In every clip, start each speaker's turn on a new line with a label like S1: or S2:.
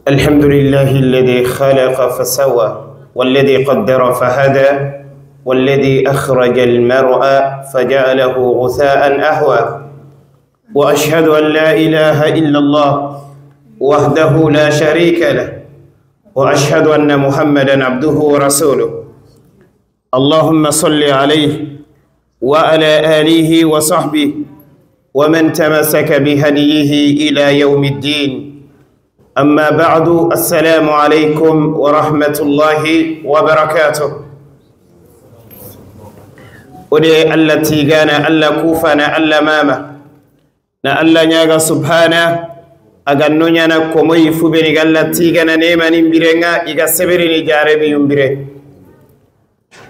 S1: الحمد لله الذي خلق فسوى والذي قدر فهدى والذي أخرج المرء فجعله غثاء أهوى وأشهد أن لا إله إلا الله وحده لا شريك له وأشهد أن محمدا عبده ورسوله اللهم صل عليه وعلى آله وصحبه ومن تمسك بهديه إلى يوم الدين أما بعد السلام عليكم ورحمة الله وبركاته ودي الله تيغانا الله كوفانا الله ماما نا الله نياغا سبحانه أغنو نيانا كومي فبني الله تيغانا نيما نمبرنا إغا سبرني جاربي يمبره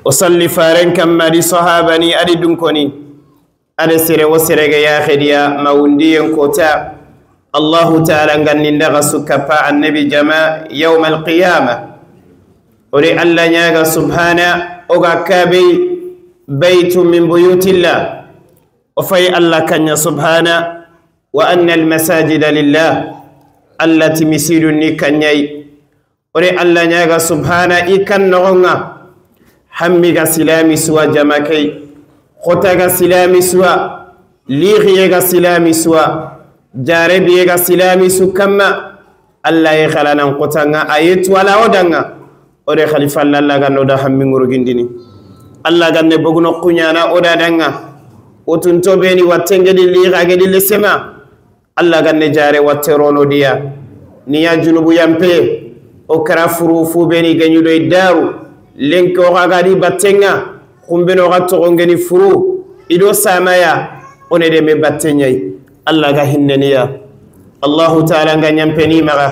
S1: وصلي فارن كما دي صحابني أدي دنكوني أدي سيري وسيري يا خديا موندي كوتا الله تعالى غني ندغا سكفا النبي جماع يوم القيامة ولي الله نياغا سبحانه أغا كابي بيت من بيوت الله وفي الله كان سبحانه وأن المساجد لله التي مسيرني كنيي ولي الله نياغا سبحانه إكن نغنى حميغا سلامي سوا جماكي خوتاغا سلامي سوا ليغيغا سلامي سوا جاربي يغا سلامي سو كما الله يخلانا نقطانا آيات ولا ودانا ودي خليفة الله غنو دا حمي ngurugindini الله غنو بغنو قنيانا ودا دانا وتنتو بيني واتنجدي ليغاقدي لسما الله غنو جاري واترونو ديا نيا جنوبو يمبي وكرا فروفو بيني غنو دي دارو لنكو غاقدي باتنغا خمبينو غاتوغنغني فرو إدو سامايا وندي مي باتنغي الله غهننيا الله تعالى غنيمبني مغا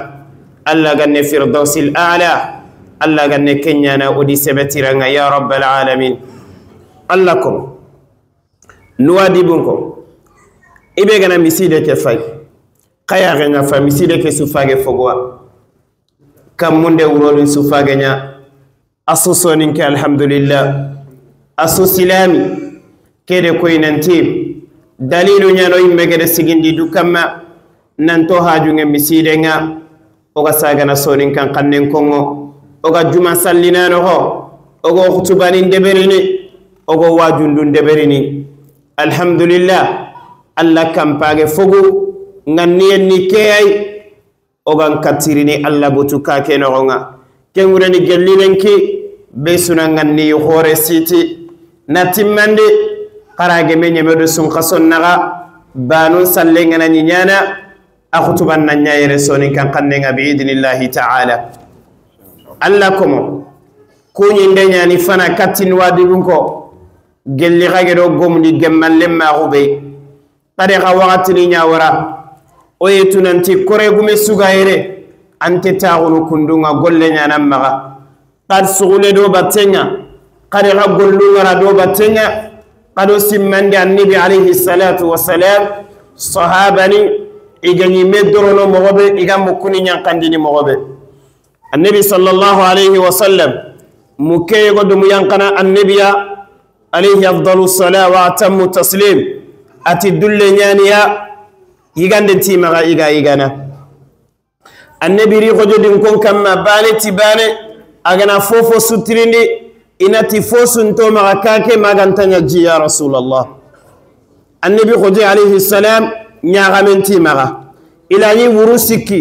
S1: الله غن فردوس الأعلى الله غن كنيانا ودي سبتيرا يا رب العالمين اللهكم نوادي بنكم إبه غنا مسيدة كفاي قيا غنا فمسيدة كسوفاغ فغوا كم منده ورول سوفاغ نيا أسوسونين الحمد لله أسو سلامي كده كوي ننتيب dalilu nyano yimbe gede sigindi du kama nanto hajunge miside nga oga sagana sonin kan kannen kongo oga juma sallinano ho oga khutubani ndeberini oga wajundun ndeberini alhamdulillah alla kampage fogu nganniyen ni keyay oga katirini alla butuka keno nga kengurani gellinenki be suna nganni hore siti natimande qarage menye medo sun khason naga banun sallengana nyana akhutuban nanyayre sonin kan kannenga bi idnillahi ta'ala allakum kunyi ndenya ni fana katin wadibunko gelli khage do gomni gemmalle ma rube tare ga waqti ni nyawara oyetunanti kore gume sugayre ante taagunu kundunga golle nyana maga qad sugule do batenga qare ga gollunga do batenga قالوا سمند النبي عليه الصلاة والسلام صحابني إجاني مدرونو مغبي إجام مكوني ينقندني مغبي النبي صلى الله عليه وسلم مكي قدم ينقنا النبي عليه أفضل الصلاة وأتم التسليم أتدل نيانيا يغاند تيمغا إيغانا النبي ريخو جدن كون كما بالي تباني أغنا فوفو ستريني inati fosun to maga kake magantanya ji ya rasulullah annabi khoji alayhi salam nyagamenti maga ilani wurusiki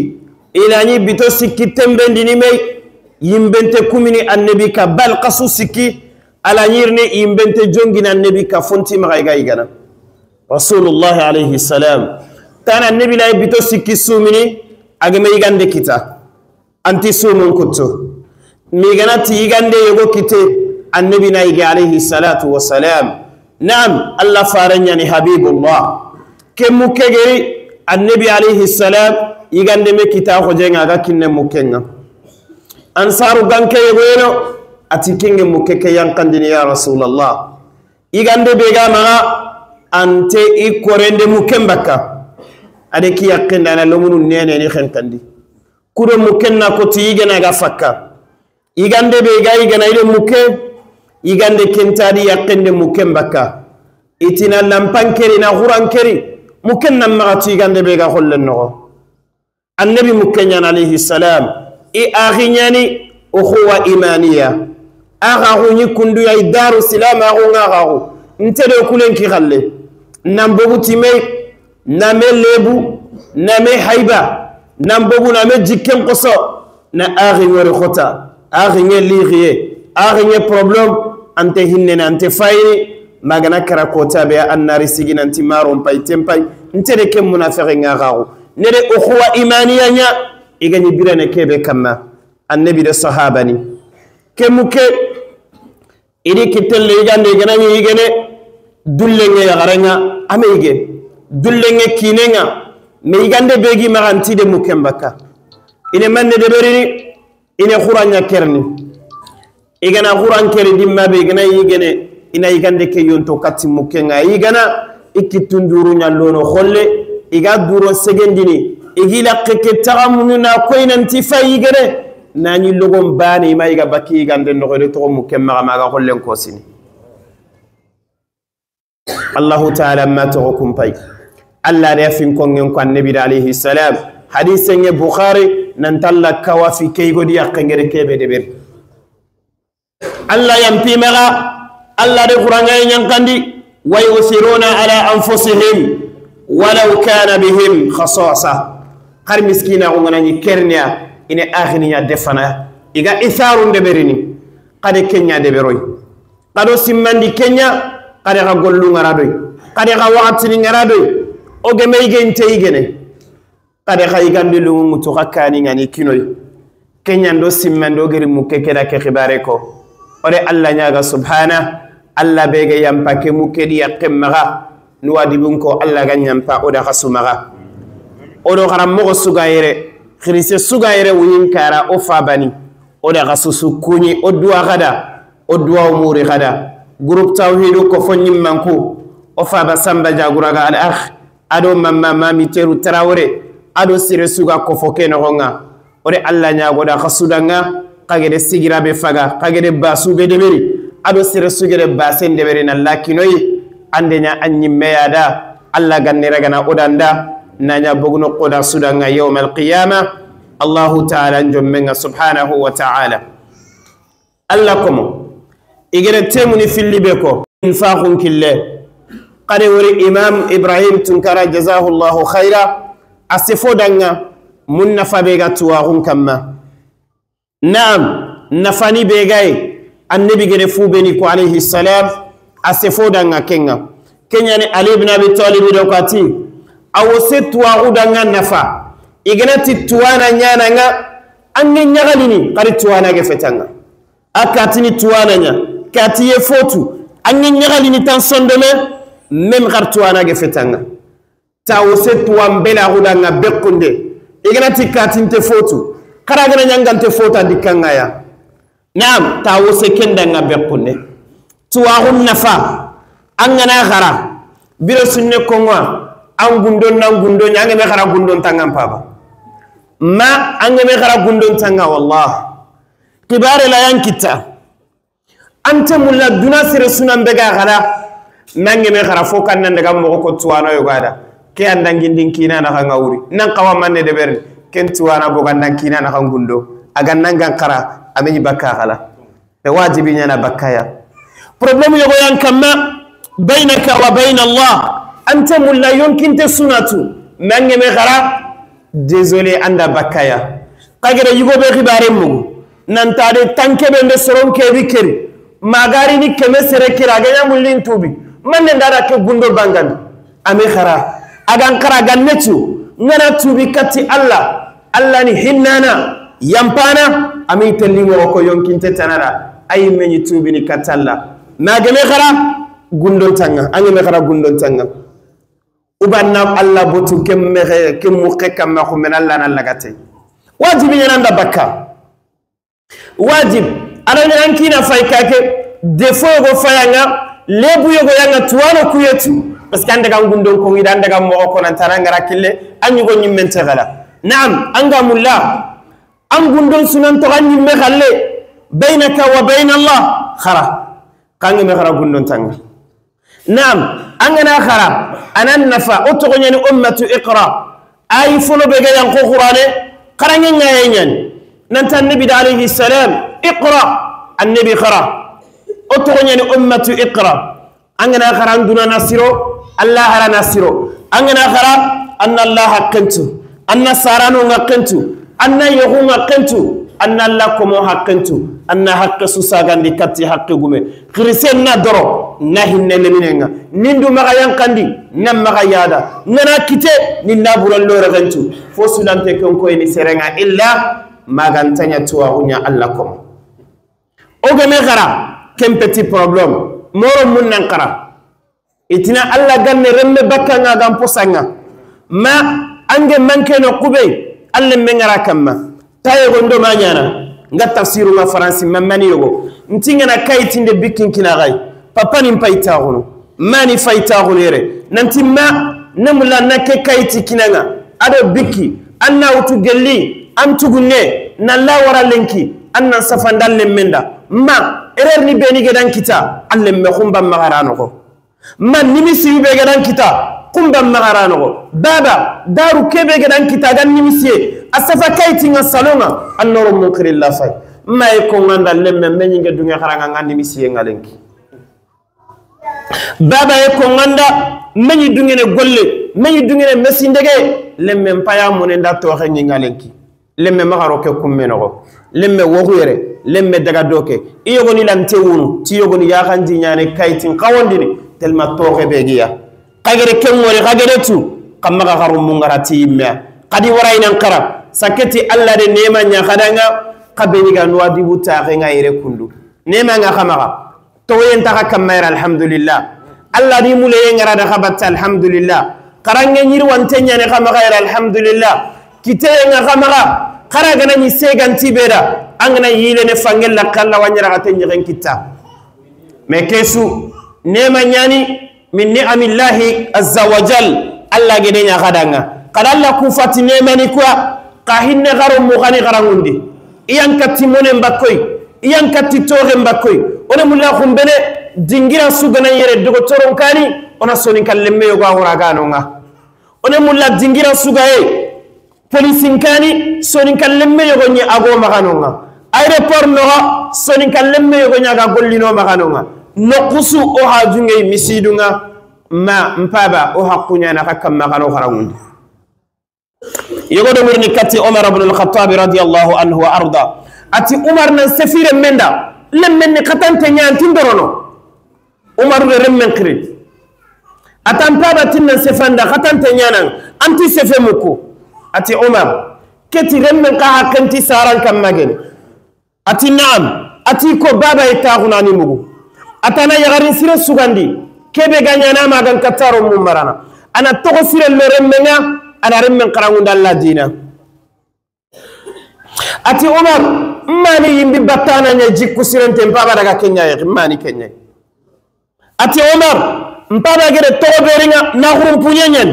S1: ilani bito sikki tembendini mey yimbente kumini annabi ka bal qasu sikki ala yirni yimbente jongina annabi ka fonti maga gaygana rasulullah alayhi salam tan annabi lay bito sikki sumini agame yigande kita anti sumun kutto mi ganati yigande yego kite النبي نايجي عليه الصلاة والسلام نعم الله فارنياني حبيب الله كم مكجري النبي عليه السلام يغاند مكتا خوجينغا غاكين مكينغا انصارو غانكي يغوينو اتيكينغ مكيكي يانقندني يا رسول الله يغاند بيغا ما انت ايكورند مكمبكا اديكي يقينا لومونو نيني خنكندي كودو مكنا كوتي يغنا غفكا يغاند بيغا يغنا يدو مكي igande kentadi yaqinde mukembaka itina lampankeri na hurankeri mukenna magati igande bega hollen no النبي مكنيان عليه السلام أغنياني أخوة إيمانية أغاغوني كندو يا دار السلام أغاغو نتدو كلن كي غالي نمبوغو تيمي نامي ليبو نامي حيبا نمبوغو نامي جيكم قصو نا أغني رخوتا أغني ليغيه أغني بروبلم أنت هنن أنت فايني magana kara kota be annari sigina anti maron pay tempay ntere kem munafiqin ngagawo nere ukhuwa imaniya nya igani birane kebe kamma annabi de sahabani kemuke idi kitelle igande ganani igene dullenge yagaranga amege dullenge kinenga me igande begi maganti de mukembaka ine manne de berini ine khuranya kerni igana khuran keri dimma be igana igene ina igande ke yonto katti mukenga igana ikitunduru nyallono kholle iga duro segendini igila keke tagamuna koina ntifa igere nani logom bani ma iga baki igande no gore to mukemma ma ga khollen kosini Allah ta'ala ma tukum pay Allah da fin kongen ko annabi alayhi salam hadithen ye bukhari nan talla kawafi kay godi yakngere kebe de ber Allah yampi maga الله ده قرآن ينقندي ويؤثرون على أنفسهم ولو كان بهم خصاصة قر مسكينة غناني كرنيا إن أغنيا دفنا إذا إثار دبرني قد كنيا دبروي قد سمان دي كنيا قد غقولو غرادوي قد غواتني غرادوي أغميجي انتيجيني قد غيغان دلو متغكاني غني كينوي كنيا دو سمان دو غير مككدا كخباريكو ore Allah nyaga subhana Allah bege yampa ke mukedi yakemaga nuwadibun ko Allah ga nyampa oda khasumaga odo garam mo sugayere khrise sugayere wuyin kara o fabani oda khasusu kunyi odwa gada odwa umuri gada group tawhidu ko fonyim manku o faba samba jaguraga al akh ado mamma mami teru tarawre ado sire suga ko fokeno honga ore Allah nyago da khasudanga kagede sigira be faga kagede basu be deberi ado sire sugere basen deberi na lakinoyi andenya anyi meyada alla ganira gana odanda nanya bogno qoda sudanga yawm alqiyama Allah ta'ala njommenga subhanahu wa ta'ala alla komo igere temuni fillibe ko infaqun kille qade wori imam ibrahim tunkara jazahu Allah khaira asifodanga munna fabega tuwagun kamma نعم نفاني بيغاي النبي غرفو بني عليه السلام اسفودانغا كينغا كينياني علي بن ابي طالب دوكاتي او ستوا غودانغا نفا اغناتي توانا نيانانغا انغي نيغاليني قري توانا غفتانغا اكاتيني توانا نيا كاتي فوتو انغي نيغاليني تان سوندومي ميم غار توانا غفتانغا تاو ستوا مبلا غودانغا بكوندي اغناتي كاتينتي فوتو karagana nyangante fota dikanga ya naam tawo sekenda nga bekunne tuwagun nafa angana khara biro sunne kongwa angundon nangundo nyange me khara gundon tangam paba ma ange me khara gundon tanga wallah kibare la yankita ante mulla duna sire sunan bega khara nange me khara fokan nan daga mo ko tuwana yogada ke andangindin kina na ngawuri nan qawa manne de berni kentuwana bogandan kina na kangundo agannan gankara amenyi bakka khala e wajibi nyana bakkaya problem yogo yan kamma bainaka wa bain Allah anta mulla yumkin sunatu nange me khara désolé anda bakkaya kagere yugo be khibare mugu nan tade tanke be soron ke bikeri magari ni keme sere kira ganya mullin tubi manne ndara ke gundo bangan ame khara agan khara gannetu ngana tubi kati Allah Allah ni hinnana yampana ami tellingo ko yonkinte tanara ay meni tubi ni katalla nagame khara gundon tanga angame khara gundon tanga ubanna Allah botu kemme kemmu kam ma khumen Allah nan lagate wajibi nyanda bakka wajib alani ankina faykake defo go fayanga lebu yogo yanga tuwano kuyetu parce que ande gam gundon ko ngida ande gam mo ko nan taranga rakille anyu go nyimmen tegala naam anga mulla an gundon sunan to ganyi me khalle bainaka wa bain Allah khara kangi me khara gundon tanga naam angana khara anan nafa oto nyani ummatu iqra ay fono be ga yan ko qur'ane qarangen ngayen nanta nabi alayhi salam iqra annabi qara otoñani ummatu iqra angana qara anduna nasiro allah hara nasiro angana qara anna allah haqqantu anna sarano ngaqqantu anna yuhu ngaqqantu anna allah komo haqqantu anna haqqe susagandi katti haqqe gume khirisen na doro na hinne leminenga nindu maga yankandi nam maga yada ngana kite ni naburan lore gantu fo sulante konko ni serenga illa magantanya tuwa unya allah komo oga me khara kem petit problème moro mun nan khara itina allah ganne remme bakanga gam posanga ma ange manke no kube allah mengara kamma tayo gondo manyana nga tafsiru ma faransi mamani yogo ntingana kayitinde bikin kinagai papa ni mpaita gono mani faita gonere nanti ma namula nake kayiti kinanga ado biki anna utu gelli amtugunne nalla wara lenki anna safandal lemenda ma erer ni beni gedan kita alle me khumba magarano ko man nimisi be gedan kita kumba magarano ko baba daru kebe gedan kita gan nimisi asafa kayti nga salonga annoro mukri la fay may ko nganda lemme menyi nga dunga xaranga ngandi nimisi ngalenki baba e ko nganda menyi dungene golle menyi dungene mesindege lemme paya monenda to xenyi ngalenki lemme magaro ke kummeno lemme woguyere lemme daga doke iyogoni lante wunu ti yogoni ya kanji nyane kaytin qawondini telma toxe begiya kagere kengore kagere tu kamaga garum mungarati imya kadi waraynan qara saketi alla de nema nya khadanga kabeni ga nwadi buta nga ire kundu nema nga khamaga to yenta ka kamera alhamdulillah alla di mule ngara da khabatta alhamdulillah qarange nyir wante nyane khamaga alhamdulillah kite nga khamaga khara gana ni seganti beda angana yile ne fangel la kala wanyara ate nyiren kitta me kesu nema nyani min ni'amillahi azza wajal alla gede nya khadanga kada alla ku fati nema ni kwa qahinne garu mu khani garangundi iyan katti monen bakoy iyan katti tore bakoy ona mulla khumbene dingira sugana yere dogo toron kani ona soni kallemme yo ga huragano nga ona mulla dingira sugaye police kani soni kallemme yo gonye ago magano nga aéroport no soni kallemme yo gonya ga gollino magano nga noqusu o hajunge misidunga ma mpaba o hakunya na kakam magano harangundi يقول مرني كتي عمر بن الخطاب رضي الله عنه وأرضى أتي عمر نسفير مندا لم من قتن تنيان تندرونو عمر رمن كريد أتم بابا تنن سفندا قتن تنيان أنت سفمكو أتي عمر كتي رمن قاها كنتي ساران كم مجن أتي نعم أتي كو بابا يتاغنا نمو أتانا يغارين سير سوغاندي كيبه غانيانا ما غان كتارو ممرانا أنا تغسر اللي أنا رمن قرانون الله دينا أتي عمر ماني يمبي بطانا نجيك كسيرن تنبابا داكا كنيا ماني كنيا أتي عمر مبابا غير توبيرينا نغرم بنيان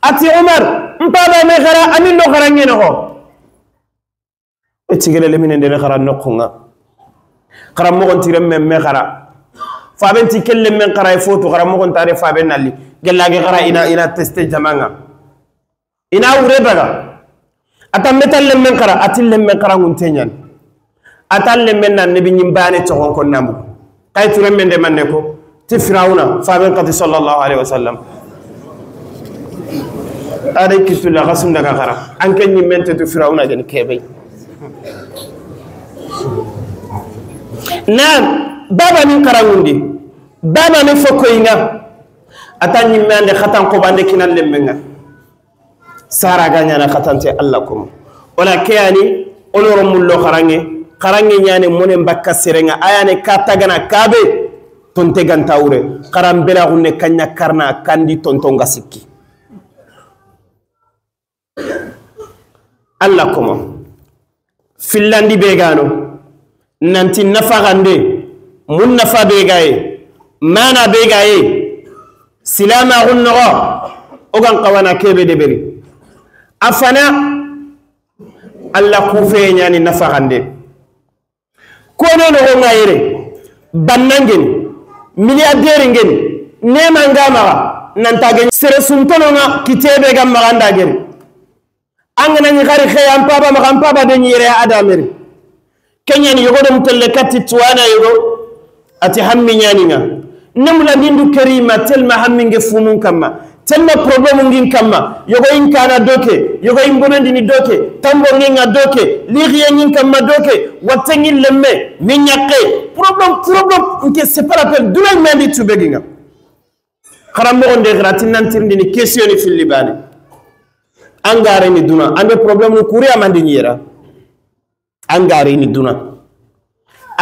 S1: أتي عمر مبابا مغرا أمين لو غرانين هو اتيغل لمن ندير غرا نقونا غرا مغن تيرم من مغرا فابن تكلم من قرا يفوتو غرا مغن تاري فابن نالي gelage gara ina teste jamanga ina urebaga atametal lemmen kara atil lemmen kara nguntenyan atal lemmen nan nabi nyimbane to ko namu kay ture mende manne ko ti firawuna faben qadi sallallahu alaihi wasallam ade kitula gasum daga kara anke nyimente to firawuna gen kebe na baba min kara ngundi baba min fokoyinga atani mande khatan ko bande kinan lemmenga sara ganya na khatante allakum wala kayani oloro mullo kharange nyane monen bakka serenga ayane katagana kabe tonte gantawre kharam bela gunne kanya karna kandi tontonga sikki allakum fillandi begano nanti nafagande mun nafa begaye mana begaye silama gunnogo ogan qawana kebe deberi afana alla kufe nyani nafagande kono no ngayre bannangen milliardaire ngen nema ngama nantage sere suntononga kitebe gam maganda geri angana ni khari khayam papa magam papa de nyire adameri kenyani yogo dum telle katti tuwana yogo ati hammi nyaninga namla nindu karima telma hamminge fumun kamma telma problem ngin kamma yogo in kana doke yogo in bonandi ni doke tambo nginga doke liriya ngin kamma doke watangi lemme minyake problem nke c'est pas la peine dulay mendi tubeginga kharam mo onde gratin nantirndi ni question ni fil libani angare ni duna ande problem no kuri amandi nyera angare ni duna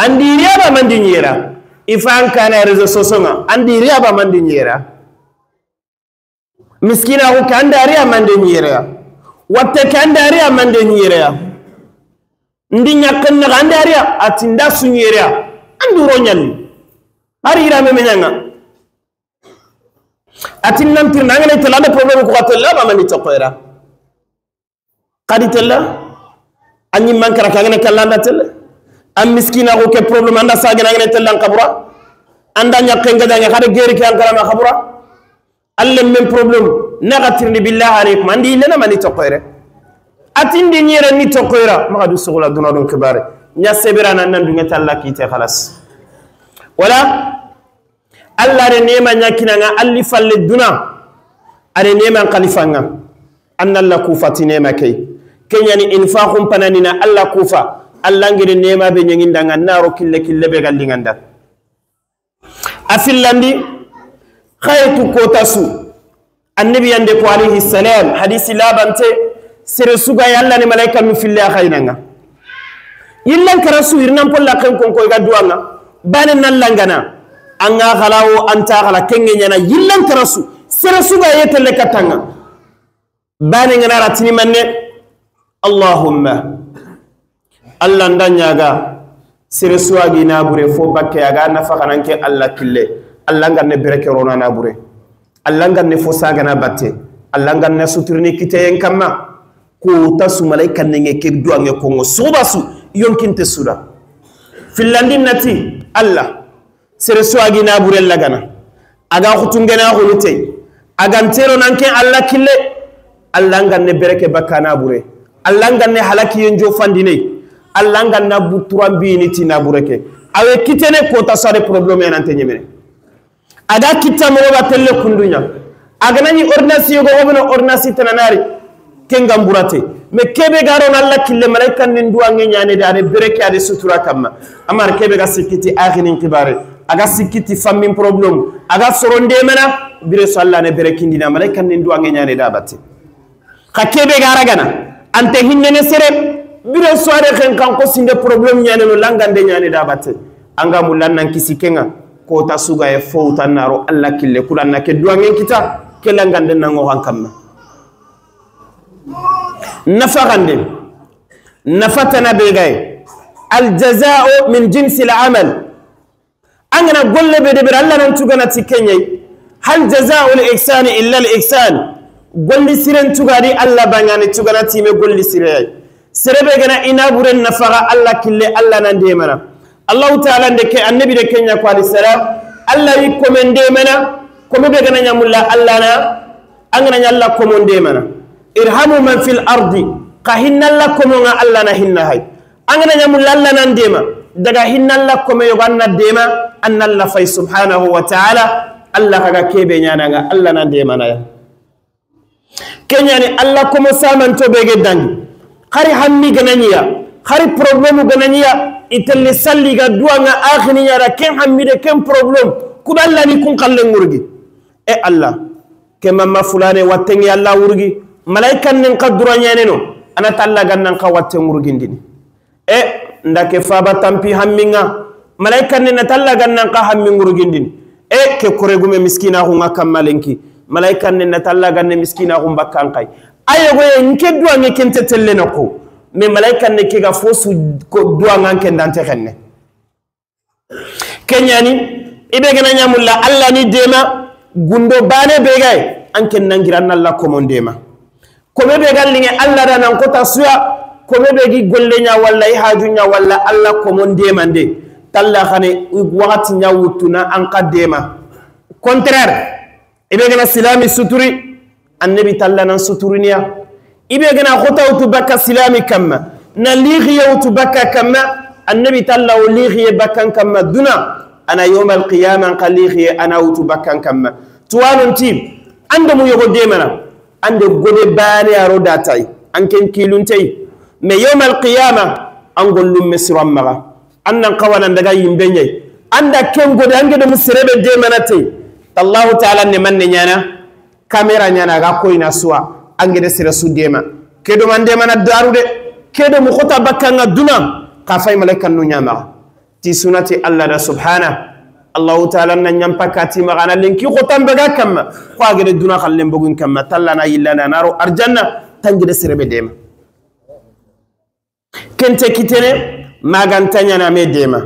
S1: andi riaba mandi nyera ifan kana rezo sosonga andi riaba mandi nyera miskina ko kandari amande nyera watte kandari amande nyera ndi nyakkan na kandari atinda sunyera anduro nyalli ari ira me menanga atin nam tir nangane telada problem ko katella ba mani tokoira qadi tella anyi mankara kagane kallanda tella am miskina ko ke problem anda sagana ngane tella qabra anda nyakkan gada ngada geri kan kala ma qabra alle men problem nagatirni billahi alaykum andi lena mani tokoire atindi nyere ni tokoira ma du sugula duna don kibare nya sebirana nan dunga talla kite khalas wala alla re nema nyakina nga alli falle duna are nema khalifanga anna la kufati nema kay kenyani infaqum pananina alla kufa alla ngire nema be nyinda nga naro kille be gallinganda afillandi khaytu kotasu annabi yande ko alayhi salam hadisi labante sere suga yalla ni malaika mi fille khaynanga yillan karasu irnan polla kan kon ko ga duanga bane nan langana anga khalawo anta khala kenge nyana yillan karasu sere suga yetele katanga bane ngana ratini manne allahumma allah ndanyaga sere suagi na bure fo bakke aga nafa kananke allah kille allah nganne bereke rona na bure allah nganne fo saga na batte allah nganne suturni kiteyen kamma ko tasu malaika nenge ke duange kongo sobasu yonkinte suda fillandin nati allah sere suagi na bure lagana aga khutungena khulute aga ntero nanke allah kille allah nganne bereke bakana bure allah nganne halaki yenjo fandine allah nganna buturam biniti na bureke awe kitene ko tasare problème nante nyemene ada kitta mo batelle kundunya aga nani ordonnance yogo wono ordonnance tananari kengam burate me kebe garo Allah kille malaikan nin duange nyane da bereke ade sutura kamma amar kebe ga sikiti akhinin kibare aga sikiti fammin problem aga soronde mena bire so Allah ne berekindi na malaikan nin duange nyane da batte kebe garagana ante hinnene sere bire soare khen kan ko sinde problem nyane no langande nyane da batte anga mulan nan kisikenga ko ta suga e fowta naro Allah kille kulanna ke duange kita ke langande nango hankamma nafagande nafatana begay al jazaa'u min jinsi al amal angana golle be de bir Allah nan tugana tikenye hal jazaa'u al ihsan illa al ihsan golli siren tugadi Allah bangani tugana time golli sire serebe gana ina buren nafaga Allah kille Allah nan de mana Allah ta'ala ndeke annabi de kenya ko alayhi salam Allah yi komende mana kombe gana nyamulla Allah na angana nyalla komonde mana irhamu man fil ardi qahinna lakum wa Allah na hinna hay angana nyamulla Allah nan dema daga hinna lakum yo ganna dema anna Allah fa subhanahu wa ta'ala Allah kaga kebe nyana nga Allah nan dema na ya kenyani Allah komo saman to bege dangi khari hammi gananiya khari problème gananiya italle salli ga duanga akhini yara ken hammi de ken problème kuballa ni kun kalle ngurgi e Allah ke mamma fulane wattengi Allah wurgi malaikan nin qadra nyaneno ana talla gannan ka watte ngurgindini e ndake faba tampi hamminga malaikan nin talla gannan ka hammi ngurgindini e ke koregume miskina hu ngakamalenki malaikan nin talla ganne miskina hu bakkan kai ayo goye nke duange kente telle nako me malaikan ne ke ga fosu ko duanga ken dante xenne kenyani ibe gana nyamulla Allah ni dema gundo bane begay anken nangiran Allah ko mon dema ko be gallinge Allah da nan ko tasuya ko be gi golle nya walla haju nya walla Allah ko mon dema nde talla khane wakati nya wutuna an qadema contraire ibe gana silami suturi annabi tallana suturinya ibe gana khotawtu bakka silami kamma na lighiyawtu bakka kamma annabi tallaw lighiye bakkan kamma duna ana yawm alqiyamah qalighiye ana wutu bakkan kamma tuwanun tim anda mu yogo demana ande gode bani aro datai anken kiluntai me yawm alqiyamah angollum misram maga annan qawalan daga yimbenye anda ken gode angede musrebe demana tay Allah ta'ala ne manne nyana kamera nyana ga koina suwa angede sira sudema kedo mande mana darude kedo mu khota bakanga duna ka fay malaikan nu nyama ti sunati Allah da subhana Allah ta'ala nan nyampa kati magana lenki khotam baga kam ko agede duna khallem bogun kam tallana yillana naro arjanna tangide sira be dema kente kitene magantanya na me dema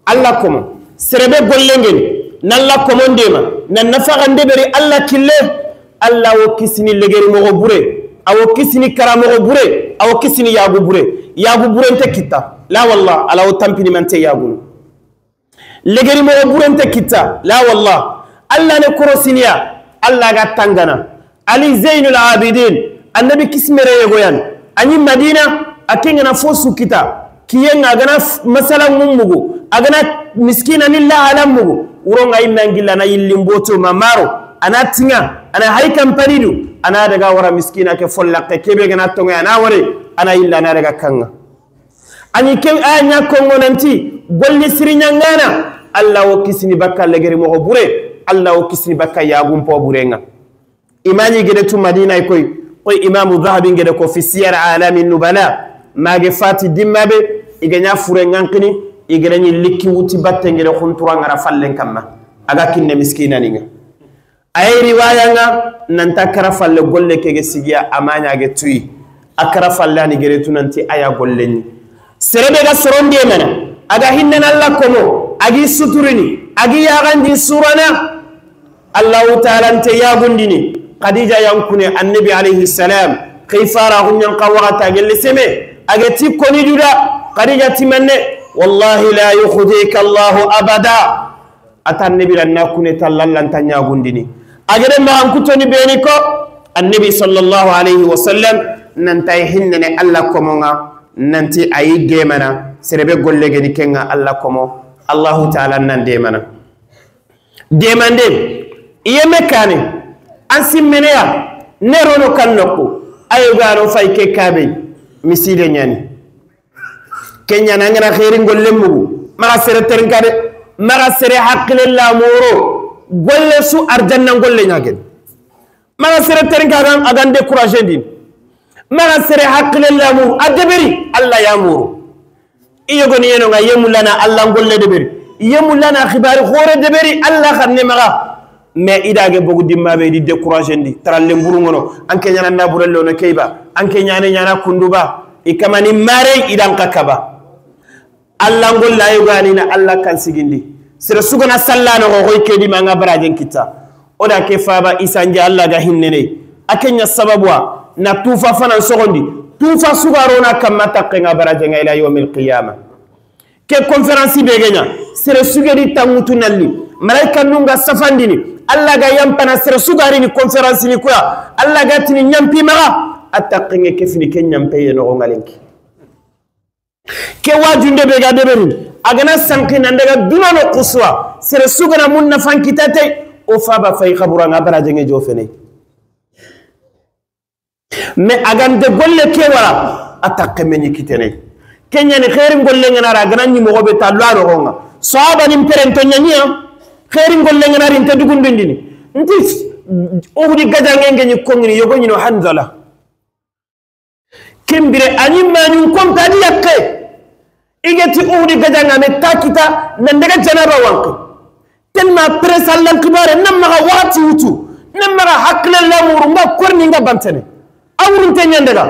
S1: Allah komo sira be gollengen nalla komondema nan nafagande beri Allah kille Allah wo kisini legeri mo bure awo kisini karamo bure awo kisini yagu bure nte kita la wallah ala wo tampini mante yagu legeri mo bure nte kita la wallah Allah ne korosiniya Allah ga tangana Ali Zainul Abidin annabi kismere yegoyan ani Madina akengana fosu kita kiyenga agana masala mumugo agana miskina nilla alamugo uronga imangilla na yillimboto mamaro ana tinga ana haikan paridu ana daga wara miskina ke follakke kebe gana tonga ana wore ana illa na daga kanga ani ke anya kongo nanti golli sirinya ngana Allah wo kisini bakka legeri mo bure Allah wo kisini bakka yagum po burenga imani gede tu Madina koy imamu Dhahabi gede ko fi siyar alami nubala mage fati dimmabe iganya fure ngankini igirani likki wuti batte ngere khuntura ngara fallen kamma aga kinne miskina ninga ay riwaya nga nanta kara falle golle kege sigiya amanya ge tuyi akara falle ani gere tunanti aya gollenni serebe ga soronde mena aga hinna Allah komo agi suturini agi yagandi surana Allah ta'ala ante yagundini Khadija yankune annabi alayhi salam khifara hunyan qawata gelle seme agati koni duda Khadija timanne والله لا يخذيك الله أبدا أتى النبي لنا كنت لن تنيا غندني أجر ما أنكتني بينكو النبي صلى الله عليه وسلم ننتهي هنني الله كمونا ننتي أي جيمنا سربي قول لك كنا الله كمو الله تعالى ننديمنا ديمان ديم إيه مكاني أنسي منيا نرونو كنكو أيوغارو فايكي كابي مسيدي نياني Kenya nangana khairin golle mugu maga sere ternkade maga sere haqqile la moro golle su arjanna golle nyagen maga sere ternkade agan décourager din maga sere haqqile la moro adeberi Allah ya moro iyo goni yeno nga yemulana Allah golle deberi yemulana khibari khore deberi Allah khanne maga me idage bogu dimma be di décourager di taralle mburu ngono anke nyana na burello no keiba anke nyana kunduba ikamani mare idan kakaba Allah ngol la yugani na Allah kan sigindi sira sugana sallano ko hoy kedi ma ngabarajen kita oda ke faba isanje Allah ga hinnene akenya sababwa na tufa fanan sogondi tufa sugarona kamata ke ngabarajen ila yawmil qiyamah ke conference be genya sira sugedi tangutu nalli malaika nunga safandini Allah ga yampana sira sugari ni conference ni kuya Allah ga tini nyampi maga attaqinge kefini kenyampe no ngalenki ke wajunde be ga deberu agana sankina ndaga dunano quswa sere sugana munna fankitate o faba fay khabura ngabara jenge jofene me agande golle ke wala atakke meni kitene kenya ni khairin golle ngana agana ni mo be talwaro ronga sahaba nim perento nyanya khairin golle ngana rin tadugundindini ntis o hudi gajange ngi kongni yogo ni no Hanzala kimbire anyima nyun konta di yakke igeti uhudi gajanga me takita nandaga janaba wanki telma presallan kibare namma wati wutu namma hakle lamuru nga korni nga bantene awrun tenyandaga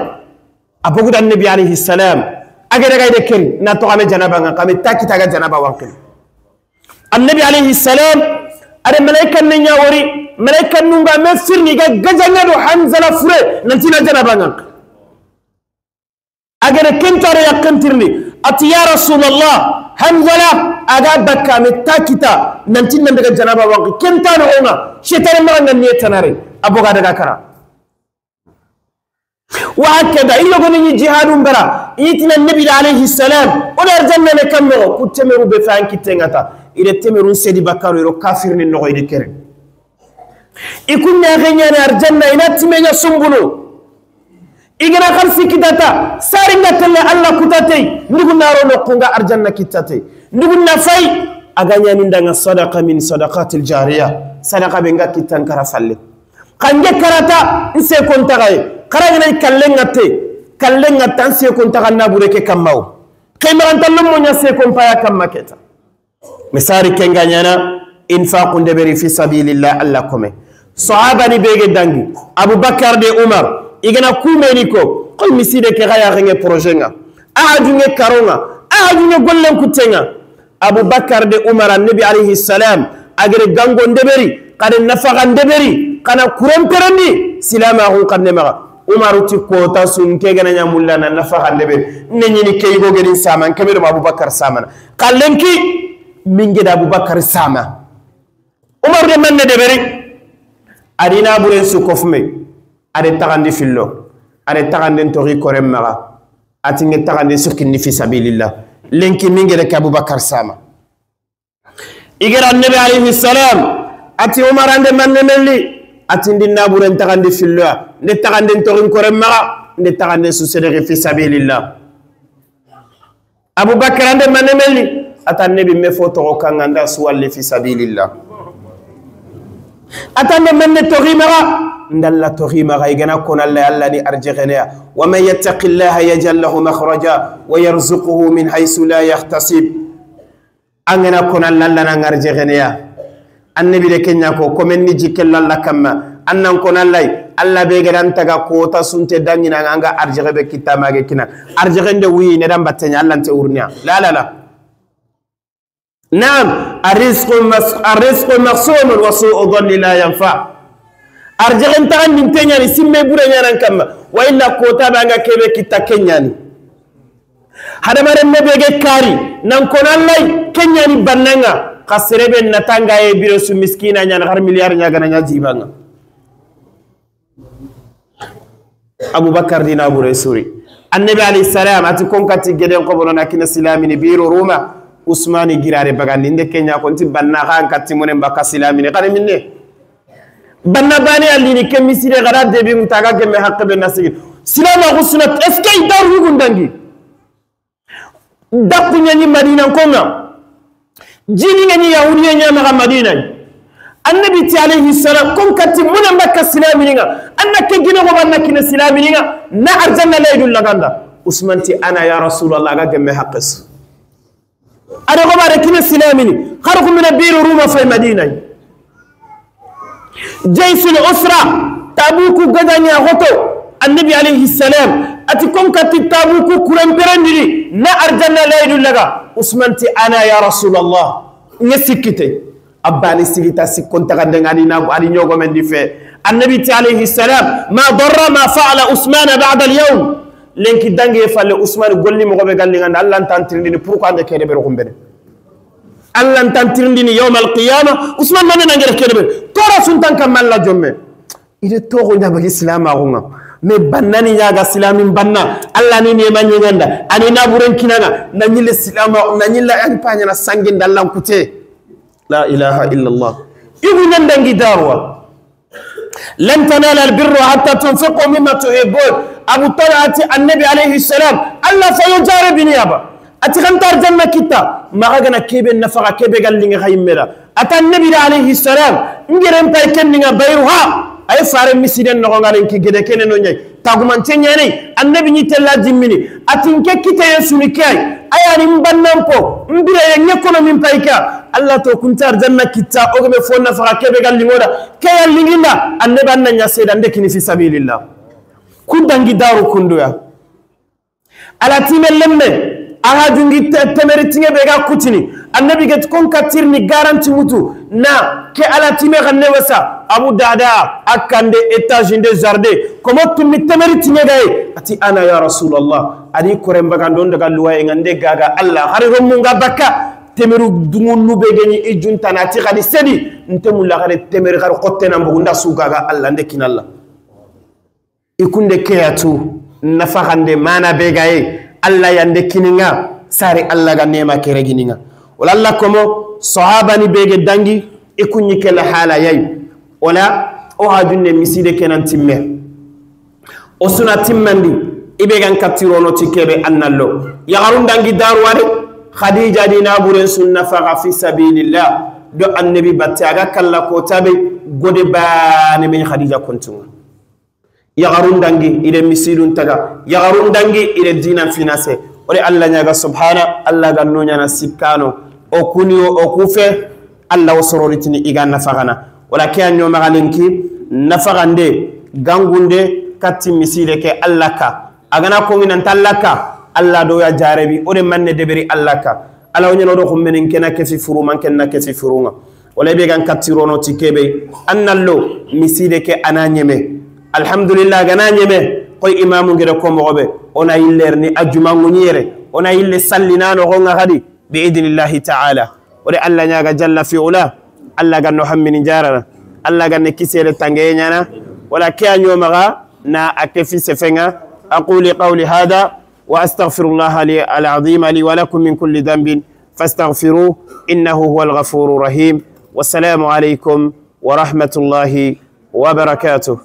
S1: aboguda annabi alayhi salam agere gayde ken na to ame janaba nga kame takita ga janaba wanki annabi alayhi salam are malaika nenya wori malaika nunga me firni ga gajanga do Hanzala fure nantina janaba nga agere kentare yakantirni ati ya Rasulullah hanzala aga bakka me takita nantin nan daga janaba wanki kenta no ona shetare ma nan ne tanare aboga daga kara wa hakada illo goni jihadum bara itina nabi alayhi salam ona arjanna ne kammo kutemeru be fanki tengata ire temeru sedi bakaru ro kafir ni no ide kere ikunna ganya na arjanna ina timenya sumbuno igana khalsi kitata saringa telle Allah kutate ndiguna ro no kunga arjanna kitate ndiguna fay aganya mindanga sadaqa min sadaqatil jariya sadaqa benga kitan karafalle kanje karata nse kontagaye karagana kallenga tan se kontaga nabureke kammaw kaymarantallo monya se kompaya kammaketa misari kenganyana infaqun deberi fi sabilillah Allah kome sahaba ni bege dangi Abubakar de Umar igana kumeni ko koy miside ke gaya ngé projet nga ahadunge karonga ahadunge gollen kutenga Abubakar de Umar annabi alayhi salam agere gango ndeberi kade nafaga ndeberi kana kuromperani silama hu kanne maga Umaru ti kota sun ke gana nyamulla na nafaga ndeberi nenyini kaygo gerin saman kamero Abubakar samana kallenki minge da Abubakar sama Umar de manne deberi adina buren su kofme ade tagandi fillo ade tagandi tori korem maga atinge tagandi sukini fi sabilillah lenki mingere ka Abubakar sama igera nabi alayhi salam ati Umar ande manne melli atindi naburen tagandi fillo ne tagandi tori korem maga ne tagandi susere fi sabilillah Abubakar ande manne melli atan nabi me foto kanganda suwalle fi sabilillah atande manne tori maga ndalla tohima gaygana kon alla alla ni arjegena wa man yattaqillaha yaj'al lahu makhraja wa yarzuquhu min haythu la yahtasib angana kon alla na ngarjegena annabi de kenya ko komen ni jikella alla kamma annan kon alla be garan taga kota sunte dangina anga arjegebe kitamage kina arjegende wi ne dam batenya alla nte urniya la naam arrizqu maqsum wa su'u dhanni la yanfa arjegen tagan min tenyani simme bure nyaran kamma wa illa kota banga kebe kita kenyani hada mare mebege kari nan konallai kenyani bannanga kasrebe natanga e biro su miskina nyana har miliyar nyaga na nyajibanga Abubakar dina bure suri annabi alayhi salam ati konkati geden ko bono nakina silamini biro ruma Usmani girare bagandi inde kenya konti banna kan katimone mbaka silamini kare minne banna bani alini kemisire gara debi mutaga gemme haqqe be nasigi silama khusnat eske daru gundangi dakunya ni Madina konga jini ngani yahudi nya ma Madina annabi ti alayhi salam kon kati mun mbaka silamini nga annake gina ko banna kina silamini nga na arjanna laydul laganda Usman ti ana ya rasulullah ga gemme haqqes ada ko bare kina silamini kharqu min biru ruma fi Madina jaysul usra tabuku gadanya hoto annabi alayhi salam ati kon kati tabuku kuramperandiri na arjanna laydul laga Usman ti ana ya rasulullah ngesikite abani sigita sikonta kandengani na ali nyogo mendi fe annabi ti alayhi salam ma darra ma fa'ala Usman ba'da al-yawm lenki dangi falle Usman golli mo be gallinga Allah tantirindini pourquoi ande kede be rokumbene Allah tantirindini yawm al-qiyamah Usman man nangere kede be tora suntan kamal la jomme ide togo nyaba islam agunga me bannani nyaga islamin banna Allah ni ne manyenganda ani na buren kinanga nanyile islam nanyilla an panya na sangin dallan kute la ilaha illa Allah ibu nandangi darwa lan tanala albirra hatta tunfiqu mimma tuhibbun Abu Talha annabi alayhi salam Allah sayujara biniyaba ati khantar janna kita magana kebe nafaqa kebe gallinga khaymera ata annabi alayhi salam ngirem tay kenninga bayruha ay fare misiden no ngaren ki gede kenen no nyay taguman tenyani annabi ni tella jimmini atinke kitaye sunikay ayani mbannampo mbire nyekono min payka Allah to kuntar janna kita ogbe fonna faqa kebe gallingoda kayal linginda annabi annanya seda ndekini fi sabilillah kundangi daru kunduya ala timellemme aha jungi temeri tinge bega kutini annabi get kon katirni garanti mutu na ke ala time ganne wasa Abu Dada akande etage de jardin komo tummi temeri tinge gay ati ana ya rasulullah ani korembaga don daga luwa ngande gaga Allah har romunga bakka temeru dungunu be geni ijunta nati khadi sedi ntemulla khade temeru khar qottena mbugunda sugaga Allah nde kinalla ikunde keyatu nafakhande mana be gaye Allah yande kininga sari Allah ga nema kere gininga wala Allah komo sahaba ni bege dangi ikunyi kala hala yayi wala o hajunne miside kenan timme o suna timmandi ibe gan katirono tikebe annallo yagarun dangi darware khadija dina buren sunna faga fi sabilillah do annabi battaga kala ko tabe gode bane min khadija kontunga yagarun dangi ile misidun taga yagarun dangi ile dina finance ore Allah nyaga subhana Allah ganno nyana sikkano o kunio o kufe Allah wasororitini iganna fagana wala kiyanyo magalinki nafagande gangunde katti misile ke Allah ka agana ko minan tallaka Allah do ya jarebi ore manne deberi Allah ka ala wonyo do ko menen kena kesi furu man kenna kesi furunga wala be gan kattirono tikebe annallo misile ke ananyeme alhamdulillah gana nyeme koy imamu ngira ko mogobe ona illerni ajuma ngonyere ona ille sallinano ko ngadi bi idnillahi ta'ala ore Allah nyaga jalla fi ula Allah ganno hammini jarara Allah ganne kisele tangenyana wala kiyanyo maga na akefi sefenga aquli qawli hada wa astaghfirullah li al-azim li wa lakum min kulli dhanbin fastaghfiruhu innahu huwal ghafurur rahim wassalamu alaykum wa rahmatullahi wa barakatuh